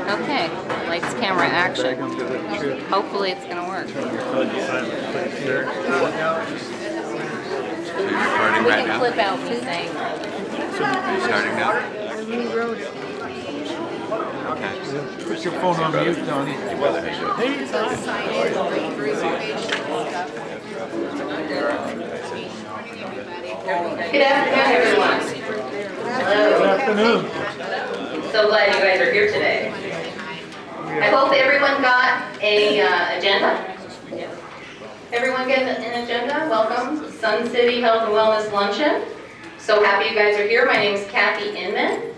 Okay, lights, camera, action. Hopefully it's going to work. We can clip out the thing. Are you starting now? Okay. Put your phone on mute, Donnie. Good afternoon, everyone. Hello. Good afternoon. So glad you guys are here today. I hope everyone got a agenda. Everyone get an agenda? Welcome. Sun City Health and Wellness Luncheon. So happy you guys are here. My name is Kathy Inman.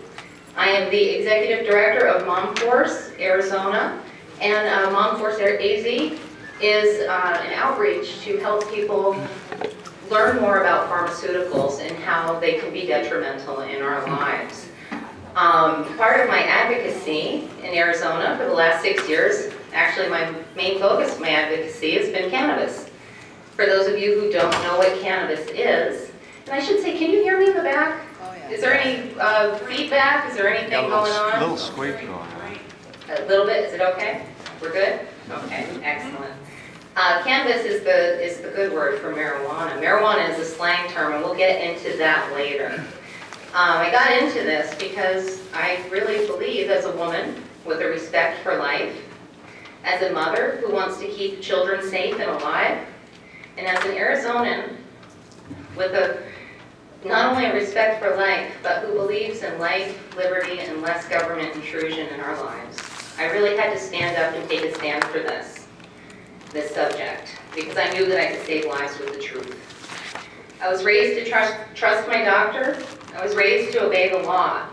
I am the Executive Director of Mom Force Arizona. And Mom Force AZ is an outreach to help people learn more about pharmaceuticals and how they can be detrimental in our lives. Part of my advocacy in Arizona for the last 6 years, actually my main focus of my advocacy has been cannabis. For those of you who don't know what cannabis is, and I should say, can you hear me in the back? Oh, yeah. Is there any feedback? Is there anything going on? A little squeak going on. A little bit, is it okay? We're good? Okay, excellent. Cannabis is the good word for marijuana. Marijuana is a slang term, and we'll get into that later. I got into this because I really believe, as a woman with a respect for life, as a mother who wants to keep children safe and alive, and as an Arizonan with not only a respect for life, but who believes in life, liberty, and less government intrusion in our lives, I really had to stand up and take a stand for this subject, because I knew that I could save lives with the truth. I was raised to trust my doctor. I was raised to obey the law.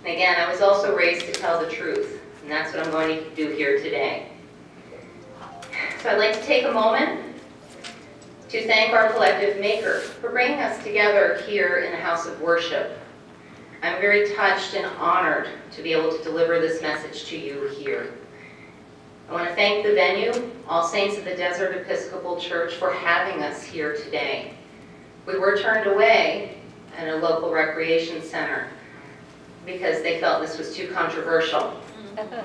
And again, I was also raised to tell the truth, and that's what I'm going to do here today. So I'd like to take a moment to thank our collective maker for bringing us together here in the house of worship. I'm very touched and honored to be able to deliver this message to you here. I want to thank the venue, All Saints of the Desert Episcopal Church, for having us here today. We were turned away at a local recreation center because they felt this was too controversial.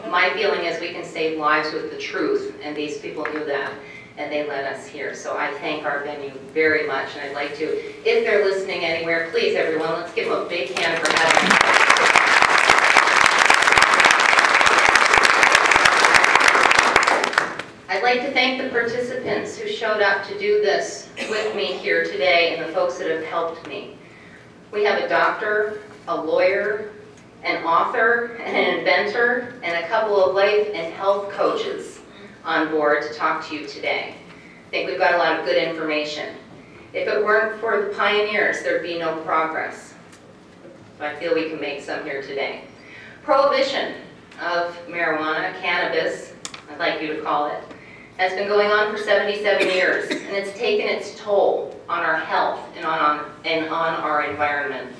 My feeling is we can save lives with the truth, and these people knew that, and they led us here. So I thank our venue very much, and I'd like to, if they're listening anywhere, please everyone, let's give them a big hand for having us. I'd like to thank the participants who showed up to do this with me here today and the folks that have helped me. We have a doctor, a lawyer, an author, and an inventor, and a couple of life and health coaches on board to talk to you today. I think we've got a lot of good information. If it weren't for the pioneers, there'd be no progress. So I feel we can make some here today. Prohibition of marijuana, cannabis, I'd like you to call it, has been going on for 77 years, and it's taken its toll on our health and on our environment.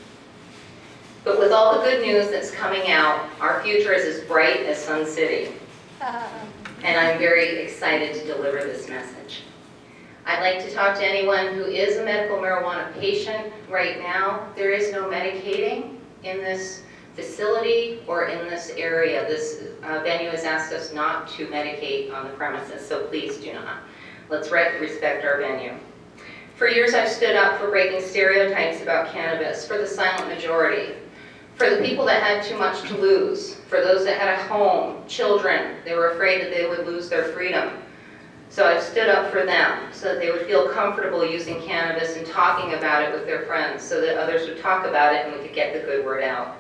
But with all the good news that's coming out, our future is as bright as Sun City. And I'm very excited to deliver this message. I'd like to talk to anyone who is a medical marijuana patient right now. There is no medicating in this facility or in this area. This venue has asked us not to medicate on the premises, so please do not. Let's respect our venue. For years I've stood up for breaking stereotypes about cannabis, for the silent majority, for the people that had too much to lose, for those that had a home, children, they were afraid that they would lose their freedom. So I've stood up for them so that they would feel comfortable using cannabis and talking about it with their friends so that others would talk about it and we could get the good word out.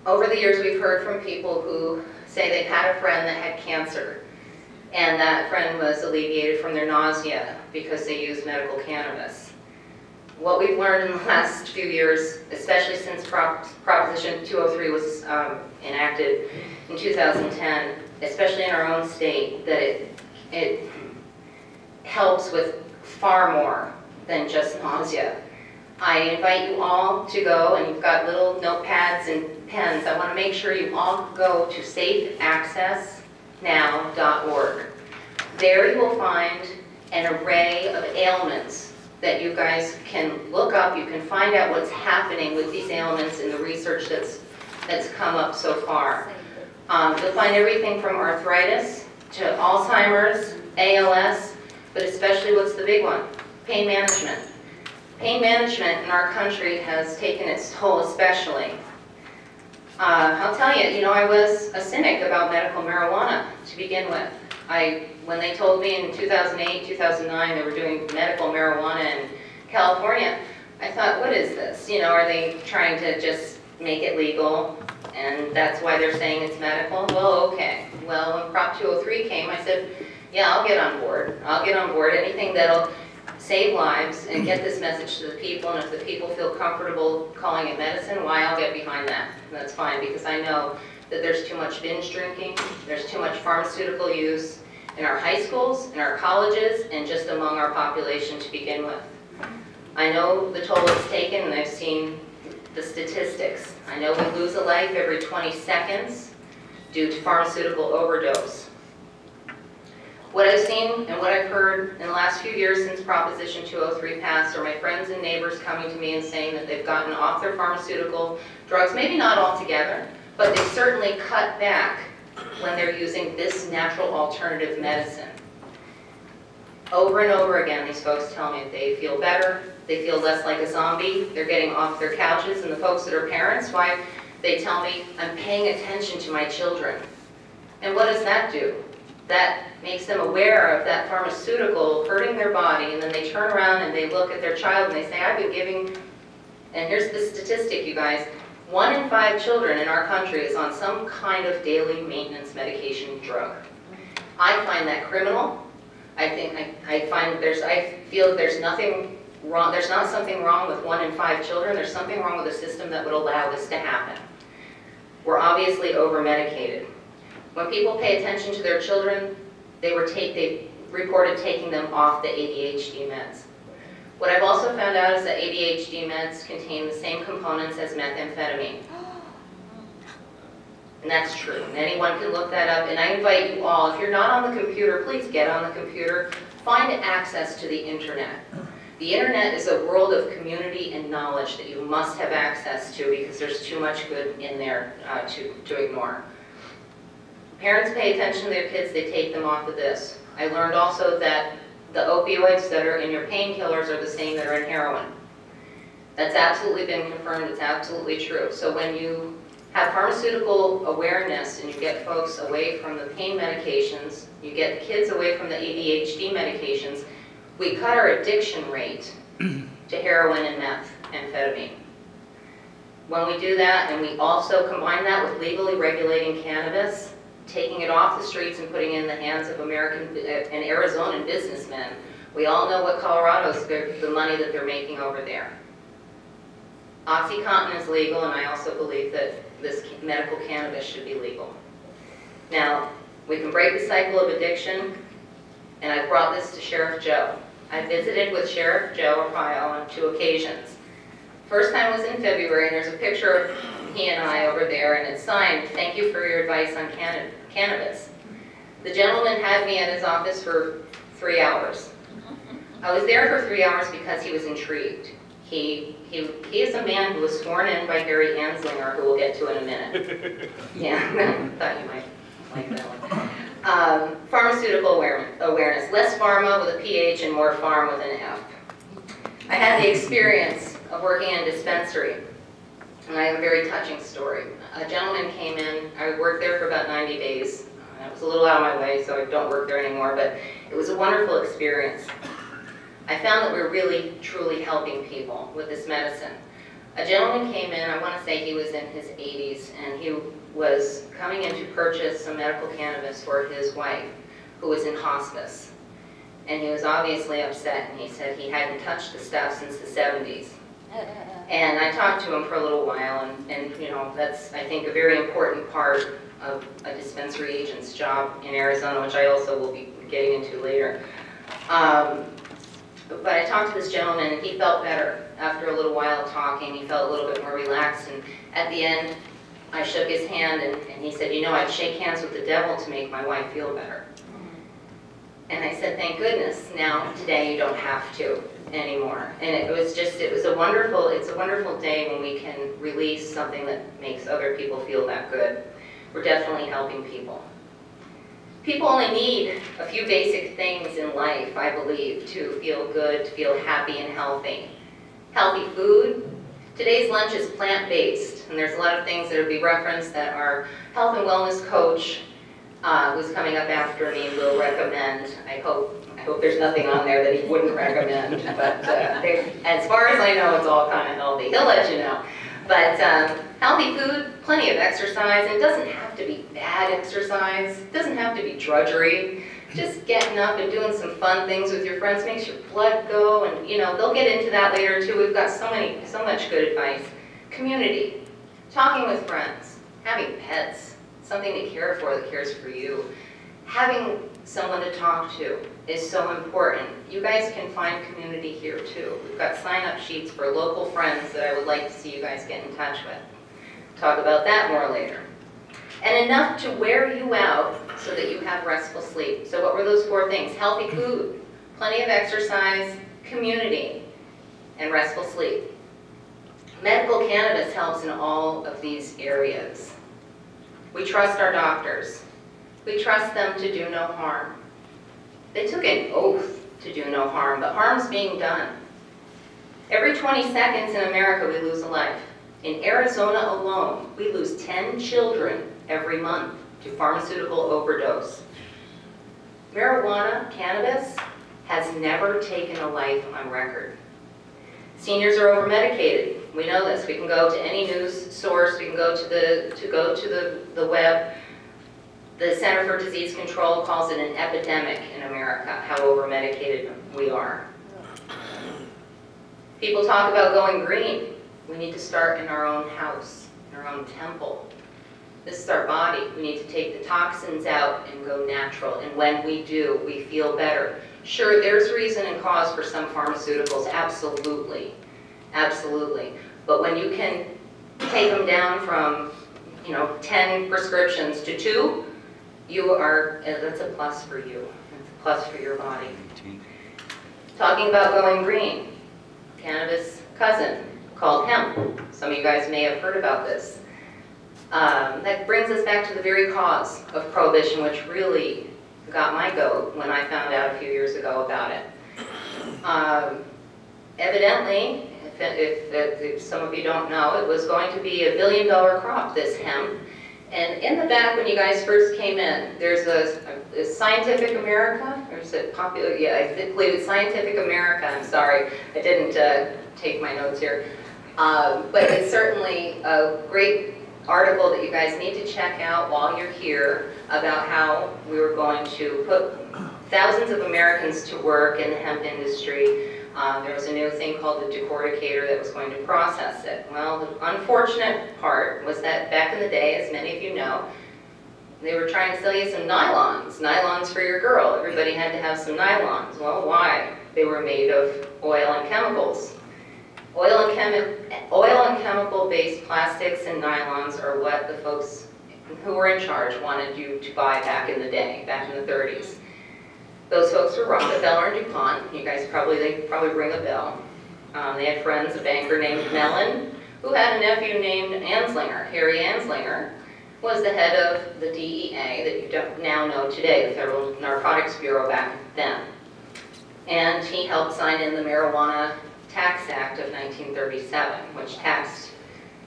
Over the years, we've heard from people who say they've had a friend that had cancer, and that friend was alleviated from their nausea because they used medical cannabis. What we've learned in the last few years, especially since Proposition 203 was enacted in 2010, especially in our own state, that it helps with far more than just nausea. I invite you all to go, and you've got little notepads and pens. I want to make sure you all go to safeaccessnow.org. There you will find an array of ailments that you guys can look up. You can find out what's happening with these ailments in the research that's that's come up so far. You'll find everything from arthritis to Alzheimer's, ALS, but especially what's the big one? Pain management. Pain management in our country has taken its toll especially. I'll tell you, I was a cynic about medical marijuana to begin with. When they told me in 2008, 2009 they were doing medical marijuana in California, I thought, what is this? Are they trying to just make it legal? And that's why they're saying it's medical? Well, okay. Well, when Prop 203 came, I said, yeah, I'll get on board. I'll get on board anything that'll save lives and get this message to the people, and if the people feel comfortable calling it medicine, why, I'll get behind that. And that's fine, because I know that there's too much binge drinking, there's too much pharmaceutical use in our high schools, in our colleges, and just among our population to begin with. I know the toll it's taken, and I've seen the statistics. I know we lose a life every 20 seconds due to pharmaceutical overdose. What I've seen and what I've heard in the last few years since Proposition 203 passed are my friends and neighbors coming to me and saying that they've gotten off their pharmaceutical drugs, maybe not altogether, but they certainly cut back when they're using this natural alternative medicine. Over and over again, these folks tell me that they feel better, they feel less like a zombie, they're getting off their couches, and the folks that are parents, why, they tell me, I'm paying attention to my children. And what does that do? That makes them aware of that pharmaceutical hurting their body, and then they turn around and they look at their child and they say, I've been giving, and here's the statistic, you guys, 1 in 5 children in our country is on some kind of daily maintenance medication drug. I find that criminal. I feel that there's nothing wrong, there's not something wrong with 1 in 5 children, there's something wrong with a system that would allow this to happen. We're obviously over-medicated. When people pay attention to their children, they reported taking them off the ADHD meds. What I've also found out is that ADHD meds contain the same components as methamphetamine. And that's true. And anyone can look that up. And I invite you all, if you're not on the computer, please get on the computer. Find access to the internet. The internet is a world of community and knowledge that you must have access to because there's too much good in there to ignore. Parents pay attention to their kids, they take them off of this. I learned also that the opioids that are in your painkillers are the same that are in heroin. That's absolutely been confirmed, it's absolutely true. So when you have pharmaceutical awareness and you get folks away from the pain medications, you get kids away from the ADHD medications, we cut our addiction rate to heroin and methamphetamine. When we do that, and we also combine that with legally regulating cannabis, taking it off the streets and putting it in the hands of American and Arizonan businessmen, we all know what Colorado's, the money that they're making over there. OxyContin is legal, and I also believe that this medical cannabis should be legal. Now, we can break the cycle of addiction, and I brought this to Sheriff Joe. I visited with Sheriff Joe Arpaio on 2 occasions. First time was in February, and there's a picture of he and I over there, and it's signed, "Thank you for your advice on cannabis." The gentleman had me at his office for 3 hours. I was there for 3 hours because he was intrigued. He is a man who was sworn in by Harry Anslinger, who we'll get to in a minute. Yeah, I thought you might like that one. Pharmaceutical awareness. Less pharma with a PH and more farm with an F. I had the experience of working in a dispensary, and I have a very touching story. A gentleman came in, I worked there for about 90 days. It was a little out of my way, so I don't work there anymore, but it was a wonderful experience. I found that we were really, truly helping people with this medicine. A gentleman came in, I want to say he was in his 80s, and he was coming in to purchase some medical cannabis for his wife, who was in hospice. And he was obviously upset, and he said he hadn't touched the stuff since the 70s. And I talked to him for a little while, and you know, that's, I think, a very important part of a dispensary agent's job in Arizona, which I also will be getting into later. But I talked to this gentleman, and he felt better. After a little while of talking, he felt a little bit more relaxed, and at the end, I shook his hand, and he said, you know, I'd shake hands with the devil to make my wife feel better. And I said, thank goodness, now, today, you don't have to. anymore. And it's a wonderful day when we can release something that makes other people feel that good. We're definitely helping people. People only need a few basic things in life, I believe, to feel good, to feel happy and healthy. Healthy food. Today's lunch is plant-based, and there's a lot of things that will be referenced that our health and wellness coach, who's coming up after me, will recommend. I hope there's nothing on there that he wouldn't recommend, but as far as I know, it's all kind of healthy. He'll let you know. But healthy food, plenty of exercise, and it doesn't have to be bad exercise. It doesn't have to be drudgery. Just getting up and doing some fun things with your friends makes your blood go, and they'll get into that later too. We've got so much good advice. Community, talking with friends, having pets, something to care for that cares for you. Having someone to talk to is so important. You guys can find community here too. We've got sign-up sheets for local friends that I would like to see you guys get in touch with. Talk about that more later. And enough to wear you out so that you have restful sleep. So what were those 4 things? Healthy food, plenty of exercise, community, and restful sleep. Medical cannabis helps in all of these areas. We trust our doctors. We trust them to do no harm. They took an oath to do no harm, but harm's being done. Every 20 seconds in America, we lose a life. In Arizona alone, we lose 10 children every month to pharmaceutical overdose. Marijuana, cannabis, has never taken a life on record. Seniors are over-medicated. We know this. We can go to any news source. We can go to the web. The Center for Disease Control calls it an epidemic in America, how over-medicated we are. People talk about going green. We need to start in our own house, in our own temple. This is our body. We need to take the toxins out and go natural. And when we do, we feel better. Sure, there's reason and cause for some pharmaceuticals, absolutely, absolutely. But when you can take them down from, 10 prescriptions to 2, that's a plus for you. It's a plus for your body. Talking about going green, cannabis cousin called hemp. Some of you guys may have heard about this. That brings us back to the very cause of prohibition, which really got my goat when I found out a few years ago about it. Evidently, if some of you don't know, it was going to be $1 billion crop, this hemp. And in the back, when you guys first came in, there's a Scientific America, or is it popular? Yeah, I believe it's Scientific America. I'm sorry, I didn't take my notes here. But it's certainly a great article that you guys need to check out while you're here about how we were going to put thousands of Americans to work in the hemp industry. There was a new thing called the decorticator that was going to process it. Well, the unfortunate part was that back in the day, as many of you know, they were trying to sell you some nylons. Nylons for your girl. Everybody had to have some nylons. Well, why? They were made of oil and chemicals. Oil and chemical-based plastics and nylons are what the folks who were in charge wanted you to buy back in the day, back in the 30s. Those folks were Rockefeller and DuPont. You guys they probably ring a bell. They had friends, a banker named Mellon, who had a nephew named Anslinger. Harry Anslinger was the head of the DEA that you don't now know today, the Federal Narcotics Bureau back then. And he helped sign in the Marijuana Tax Act of 1937, which taxed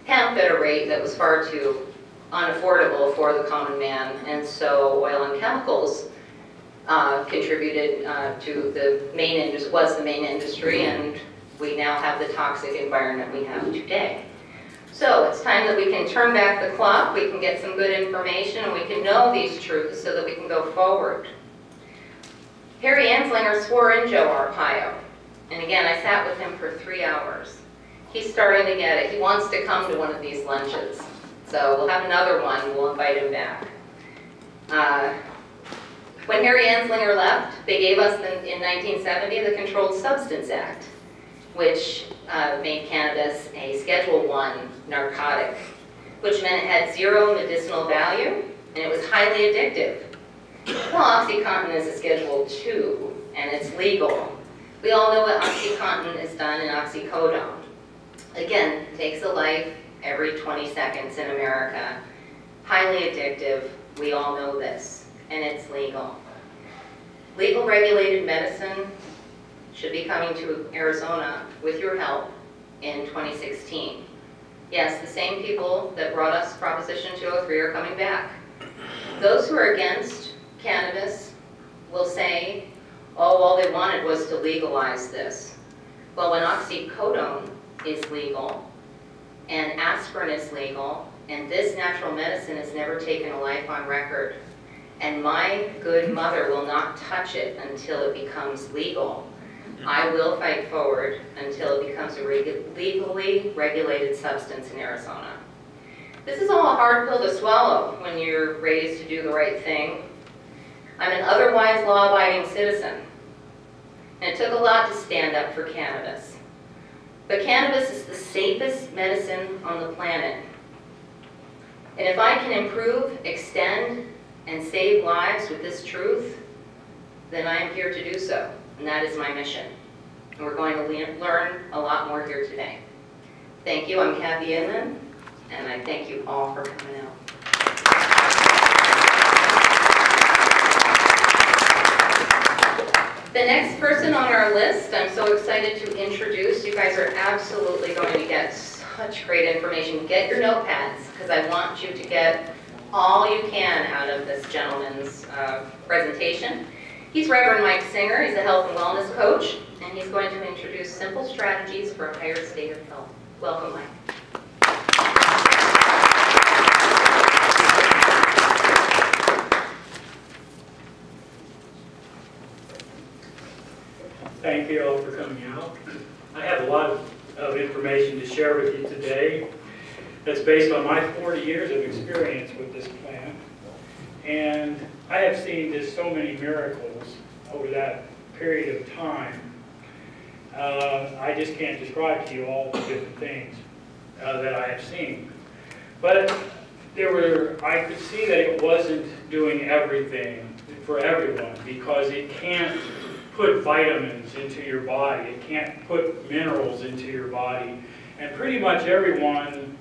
hemp at a rate that was far too unaffordable for the common man. And so oil and chemicals contributed to the main industry, and we now have the toxic environment we have today. So it's time that we can turn back the clock, we can get some good information, and we can know these truths so that we can go forward. Harry Anslinger swore in Joe Arpaio, and again, I sat with him for 3 hours. He's starting to get it. He wants to come to one of these lunches. So we'll have another one, we'll invite him back. When Harry Anslinger left, they gave us, in 1970, the Controlled Substance Act, which made cannabis a Schedule I narcotic, which meant it had 0 medicinal value, and it was highly addictive. Well, OxyContin is a Schedule II, and it's legal, We all know what OxyContin is done in oxycodone. Again, takes a life every 20 seconds in America. Highly addictive, we all know this, and it's legal. Legal regulated medicine should be coming to Arizona with your help in 2016. Yes, the same people that brought us Proposition 203 are coming back. Those who are against cannabis will say, oh, all they wanted was to legalize this. Well, when oxycodone is legal, and aspirin is legal, and this natural medicine has never taken a life on record, and my good mother will not touch it until it becomes legal, I will fight forward until it becomes a legally regulated substance in Arizona. This is all a hard pill to swallow when you're raised to do the right thing. I'm an otherwise law-abiding citizen, and it took a lot to stand up for cannabis. But cannabis is the safest medicine on the planet. And if I can improve, extend, and save lives with this truth, then I am here to do so. And that is my mission. And we're going to learn a lot more here today. Thank you. I'm Kathy Inman, and I thank you all for coming out. The next person on our list, I'm so excited to introduce. You guys are absolutely going to get such great information. Get your notepads, because I want you to get all you can out of this gentleman's presentation. He's Reverend Mike Singer. He's a health and wellness coach, and he's going to introduce simple strategies for a higher state of health. Welcome, Mike. Thank you all for coming out. I have a lot of information to share with you today that's based on my 40 years of experience with this plant. And I have seen just so many miracles over that period of time. I just can't describe to you all the different things that I have seen. But I could see that it wasn't doing everything for everyone, because it can't put vitamins into your body. It can't put minerals into your body. And pretty much everyone